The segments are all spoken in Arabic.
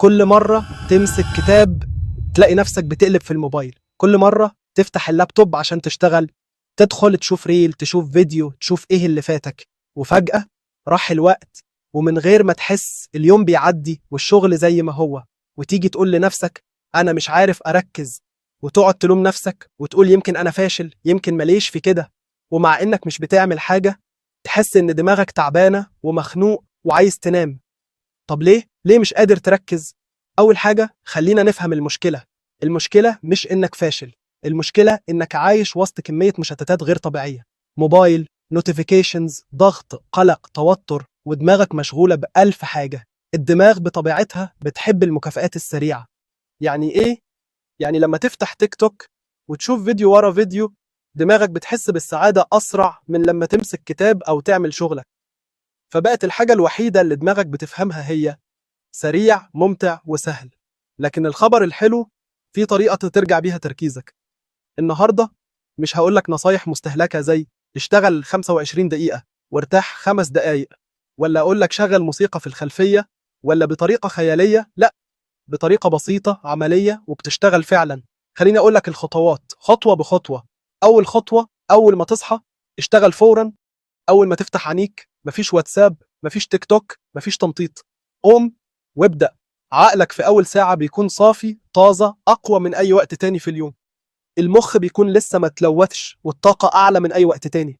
كل مرة تمسك كتاب تلاقي نفسك بتقلب في الموبايل، كل مرة تفتح اللابتوب عشان تشتغل، تدخل تشوف ريل، تشوف فيديو، تشوف ايه اللي فاتك، وفجأة راح الوقت ومن غير ما تحس اليوم بيعدي والشغل زي ما هو، وتيجي تقول لنفسك أنا مش عارف أركز، وتقعد تلوم نفسك وتقول يمكن أنا فاشل، يمكن ماليش في كده، ومع إنك مش بتعمل حاجة تحس إن دماغك تعبانة ومخنوق وعايز تنام. طب ليه؟ ليه مش قادر تركز؟ أول حاجة خلينا نفهم المشكلة. المشكلة مش إنك فاشل، المشكلة إنك عايش وسط كمية مشتتات غير طبيعية. موبايل، نوتيفيكيشنز، ضغط، قلق، توتر، ودماغك مشغولة بألف حاجة. الدماغ بطبيعتها بتحب المكافآت السريعة. يعني إيه؟ يعني لما تفتح تيك توك وتشوف فيديو ورا فيديو، دماغك بتحس بالسعادة أسرع من لما تمسك كتاب أو تعمل شغلك. فبقت الحاجة الوحيدة اللي دماغك بتفهمها هي سريع، ممتع، وسهل. لكن الخبر الحلو في طريقة ترجع بيها تركيزك. النهاردة مش هقولك نصايح مستهلكة زي اشتغل 25 دقيقة وارتاح 5 دقايق، ولا أقولك شغل موسيقى في الخلفية، ولا بطريقة خيالية. لا، بطريقة بسيطة عملية وبتشتغل فعلا. خليني أقولك الخطوات خطوة بخطوة. أول خطوة، أول ما تصحى اشتغل فورا. أول ما تفتح عينيك مفيش واتساب، مفيش تيك توك، مفيش تنطيط. قوم وابدأ. عقلك في أول ساعة بيكون صافي، طازة، أقوى من أي وقت تاني في اليوم. المخ بيكون لسه ما تلوثش والطاقة أعلى من أي وقت تاني.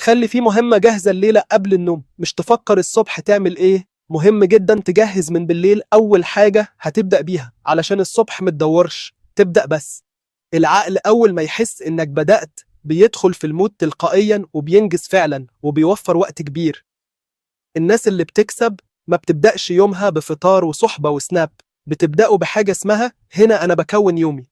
خلي في مهمة جاهزة الليلة قبل النوم، مش تفكر الصبح تعمل إيه. مهم جدا تجهز من بالليل أول حاجة هتبدأ بيها علشان الصبح متدورش، تبدأ بس. العقل أول ما يحس إنك بدأت بيدخل في المود تلقائيا وبينجز فعلا وبيوفر وقت كبير. الناس اللي بتكسب ما بتبدأش يومها بفطار وصحبة وسناب، بتبدأوا بحاجة اسمها هنا أنا بكون يومي.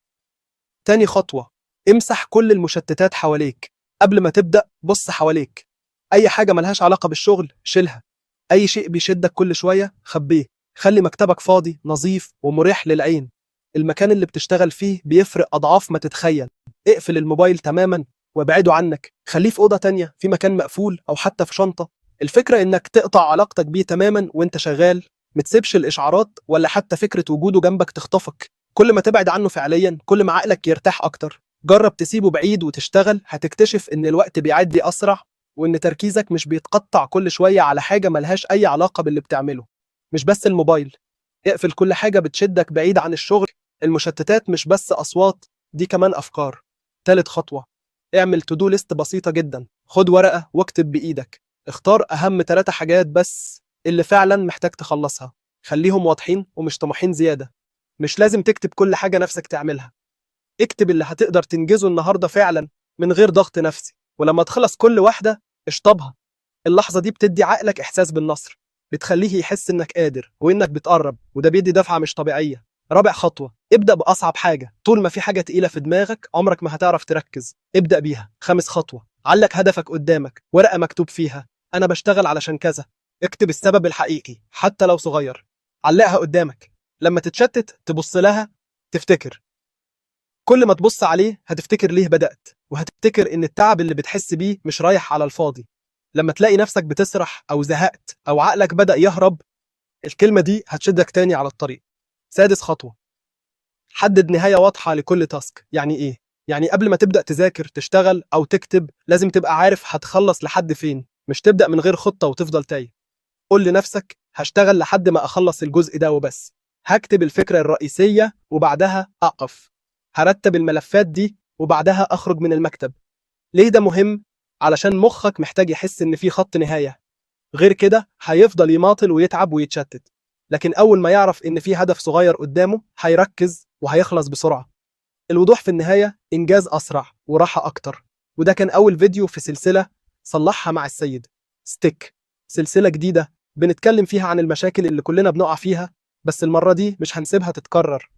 تاني خطوة، امسح كل المشتتات حواليك. قبل ما تبدأ بص حواليك. أي حاجة ملهاش علاقة بالشغل شيلها. أي شيء بيشدك كل شوية خبيه. خلي مكتبك فاضي، نظيف، ومريح للعين. المكان اللي بتشتغل فيه بيفرق أضعاف ما تتخيل. اقفل الموبايل تماما وابعده عنك، خليه في أوضة تانية، في مكان مقفول، أو حتى في شنطة. الفكرة إنك تقطع علاقتك بيه تماما وإنت شغال. متسيبش الإشعارات ولا حتى فكرة وجوده جنبك تخطفك. كل ما تبعد عنه فعليا كل ما عقلك يرتاح أكتر. جرب تسيبه بعيد وتشتغل، هتكتشف إن الوقت بيعدي أسرع، وإن تركيزك مش بيتقطع كل شوية على حاجة ملهاش أي علاقة باللي بتعمله. مش بس الموبايل، اقفل كل حاجة بتشدك بعيد عن الشغل. المشتتات مش بس أصوات، دي كمان أفكار. تالت خطوة، اعمل تو-دو ليست بسيطة جدا. خد ورقة واكتب بإيدك. اختار أهم 3 حاجات بس اللي فعلا محتاج تخلصها. خليهم واضحين ومش طموحين زيادة. مش لازم تكتب كل حاجة نفسك تعملها. اكتب اللي هتقدر تنجزه النهاردة فعلا من غير ضغط نفسي، ولما تخلص كل واحدة اشطبها. اللحظة دي بتدي عقلك إحساس بالنصر، بتخليه يحس إنك قادر وإنك بتقرب، وده بيدي دفعة مش طبيعية. رابع خطوة، ابدأ بأصعب حاجة. طول ما في حاجة تقيلة في دماغك عمرك ما هتعرف تركز، ابدأ بيها. خامس خطوة، علق هدفك قدامك، ورقة مكتوب فيها أنا بشتغل علشان كذا. اكتب السبب الحقيقي حتى لو صغير، علقها قدامك. لما تتشتت تبص لها، تفتكر. كل ما تبص عليه هتفتكر ليه بدأت، وهتفتكر إن التعب اللي بتحس بيه مش رايح على الفاضي. لما تلاقي نفسك بتسرح أو زهقت أو عقلك بدأ يهرب، الكلمة دي هتشدك تاني على الطريق. سادس خطوة، حدد نهاية واضحة لكل تاسك. يعني إيه؟ يعني قبل ما تبدأ تذاكر، تشتغل، أو تكتب لازم تبقى عارف هتخلص لحد فين. مش تبدأ من غير خطة وتفضل تايه. قول لنفسك هشتغل لحد ما أخلص الجزء ده وبس. هكتب الفكرة الرئيسية وبعدها أقف. هرتب الملفات دي وبعدها أخرج من المكتب. ليه ده مهم؟ علشان مخك محتاج يحس إن في خط نهاية، غير كده هيفضل يماطل ويتعب ويتشتت. لكن أول ما يعرف إن في هدف صغير قدامه هيركز وهيخلص بسرعة. الوضوح في النهاية إنجاز أسرع وراحة أكتر. وده كان أول فيديو في سلسلة صلحها مع السيد ستيك، سلسلة جديدة بنتكلم فيها عن المشاكل اللي كلنا بنقع فيها، بس المرة دي مش هنسيبها تتكرر.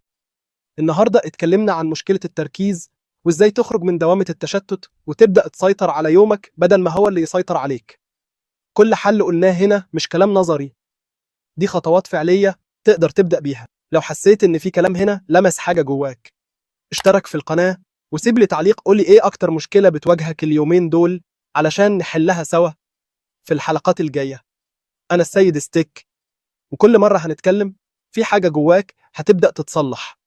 النهاردة اتكلمنا عن مشكلة التركيز وإزاي تخرج من دوامة التشتت وتبدأ تسيطر على يومك بدل ما هو اللي يسيطر عليك. كل حل قلناه هنا مش كلام نظري، دي خطوات فعلية تقدر تبدأ بيها. لو حسيت إن في كلام هنا لمس حاجة جواك، اشترك في القناة وسيب لي تعليق قولي إيه أكتر مشكلة بتواجهك اليومين دول علشان نحلها سوا في الحلقات الجاية. أنا السيد ستيك، وكل مرة هنتكلم في حاجة جواك هتبدأ تتصلح.